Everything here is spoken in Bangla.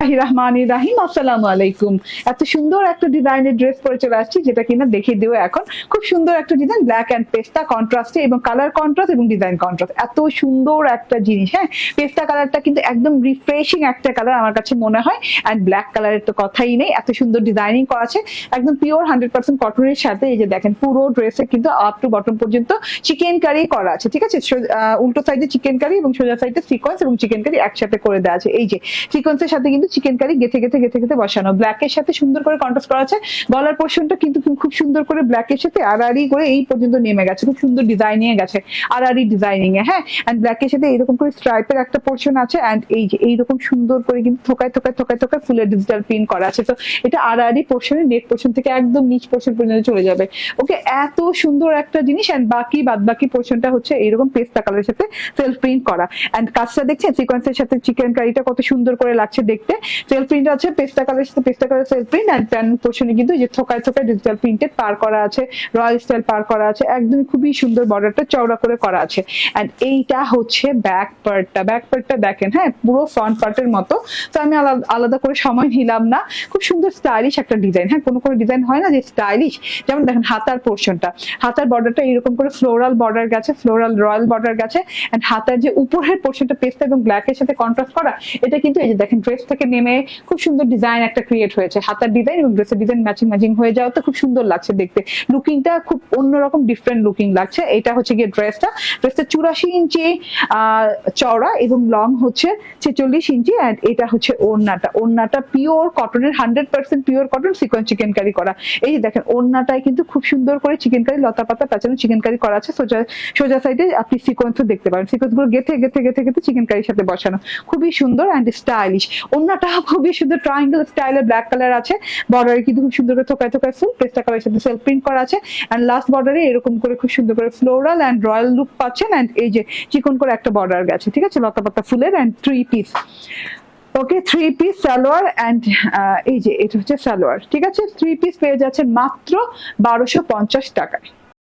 রহমানির রাহিম, আসসালামু আলাইকুম। এত সুন্দর একটা ডিজাইনের ড্রেস পরে চলে আসছি, যেটা কিনা দেখিয়ে দেবো এখন। খুব সুন্দর একটা ডিজাইন, ব্ল্যাক এন্ড পেস্তা কন্ট্রাস্টে এবং কালার কন্ট্রাস্ট এবং ডিজাইন কন্ট্রাস্ট। এত সুন্দর একটা জিনিস। হ্যাঁ, পেস্তা কালারটা কিন্তু একদম রিফ্রেশিং একটা কালার আমার কাছে মনে হয়। এন্ড ব্ল্যাক কালারের তো কথাই নেই, এত সুন্দর ডিজাইনিং করা আছে, একদম পিওর 100% কটনের সাথে। এই যে দেখেন, পুরো ড্রেসে কিন্তু আপ টু বটম পর্যন্ত চিকেন কারি করা আছে, ঠিক আছে। উল্টো সাইডে চিকেন কারি এবং সোজা সাইডে সিকোয়েন্স এবং চিকেন কারি একসাথে করে দেওয়া আছে। এই যে সিকোয়েন্সের সাথে কিন্তু চিকেন কারি গেথে গেথে গেথে গেথে বসানো, ব্ল্যাকের সাথে সুন্দর করে কন্ট্রাস্ট করা আছে। গলার পোর্শনটা কিন্তু খুব সুন্দর করে ব্ল্যাকের সাথে আড়াআড়ি করে এই পর্যন্ত নেমে গেছে, খুব সুন্দর ডিজাইনিং এ গেছে, আড়াআড়ি ডিজাইনিং এ। হ্যাঁ, এন্ড ব্ল্যাকের সাথে এরকম করে স্ট্রাইপের একটা পোর্শন আছে। এন্ড এই যে এইরকম সুন্দর করে কিন্তু থোকায় থোকায় থোকায় থোকায় ফুলের ডিজিটাল প্রিন্ট করা আছে। তো এটা আড়াআড়ি পোর্শনে, নেক পোর্শন থেকে একদম নিচ পোর্শন পর্যন্ত চলে যাবে। ওকে, এত সুন্দর একটা জিনিস। এন্ড বাদ বাকি পোর্শনটা হচ্ছে এইরকম পেস্তা কালারের সাথে সেলফ প্রিন্ট করা। এন্ড কাজটা দেখছেন, সিকোয়েন্সের সাথে চিকেন কারিটা কত সুন্দর করে লাগছে দেখতে। সেলফ প্রিন্ট আছে পেস্তা কালারের সাথে, পেস্তা colour self print. And panel পোর্শনে কিন্তু যে থোকায় থোকায় ডিজিটাল প্রিন্টেড পার করা আছে, রয়্যাল স্টাইল পার করা আছে, একদম খুবই সুন্দর, বর্ডারটা চওড়া করে করা আছে। এন্ড এইটা হচ্ছে ব্যাক পার্টটা। ব্যাক পার্টটা দেখেন, হ্যাঁ, পুরো ফ্রন্ট পার্টের মতো। তো আমি আলাদা করে সময় নিলাম না। খুব সুন্দর স্টাইলিশ একটা ডিজাইন। হ্যাঁ, কোনো ডিজাইন হয় না যে স্টাইলিশ। যেমন দেখেন হাতার পোর্শনটা, হাতার বর্ডারটা এরকম করে ফ্লোরাল বর্ডার গেছে, ফ্লোরাল রয়্যাল বর্ডার গেছে। এন্ড হাতার যে উপরের পোর্শনটা পেস্তা এবং ব্ল্যাকের সাথে কন্ট্রাস্ট করা, এটা কিন্তু এই যে দেখেন ড্রেস থেকে নেমে খুব সুন্দর ডিজাইন একটা ক্রিয়েট হয়েছে। হাতার ডিজাইন এবং ড্রেসের ডিজাইন ম্যাচিং হয়ে যাওয়া তো খুব সুন্দর লাগছে দেখতে। লুকিংটা খুব অন্যরকম ডিফারেন্ট লুকিং লাগছে। এটা হচ্ছে গিয়ে ড্রেসটা 84 ইঞ্চি চওড়া এবং লং হচ্ছে 46 ইঞ্চি। এন্ড এটা হচ্ছে ওড়নাটা পিওর কটনের, 100% pure cotton, sequence chikankari করা। এই যে দেখেন, ওড়নাটায় কিন্তু খুব সুন্দর করে চিকেন কারি, লতা পাতা প্যাচানো চিকেন কারি করা আছে। সোজা সাইডে আপনি সিকোয়েন্সও দেখতে পারেন, সিকোয়েন্স গুলো গেথে গেথে গেথে গেথে চিকেন কারির সাথে বসানো, খুবই সুন্দর এন্ড স্টাইলিশ। ওড়নাটা খুবই সুন্দর ট্রায়াঙ্গেল স্টাইলের ব্ল্যাক কালার আছে। বর্ডারে কিন্তু খুব সুন্দর করে থোকায় থোকায় ফুল পেস্তা কালারের সাথে সেলফ প্রিন্ট করা আছে। এন্ড লাস্ট বর্ডারে এরকম করে খুব সুন্দর করে ফ্লোরাল এন্ড রয়্যাল লুক পাচ্ছেন। এন্ড এই যে চিকন করে একটা বর্ডার গেছে, ঠিক আছে, লতা পাতা ফুলের। And 3 piece, okay, 3 piece salwar. And এই যে এটা হচ্ছে সালোয়ার, ঠিক আছে। 3 পিস পেয়ে যাচ্ছে মাত্র 1250 টাকায়।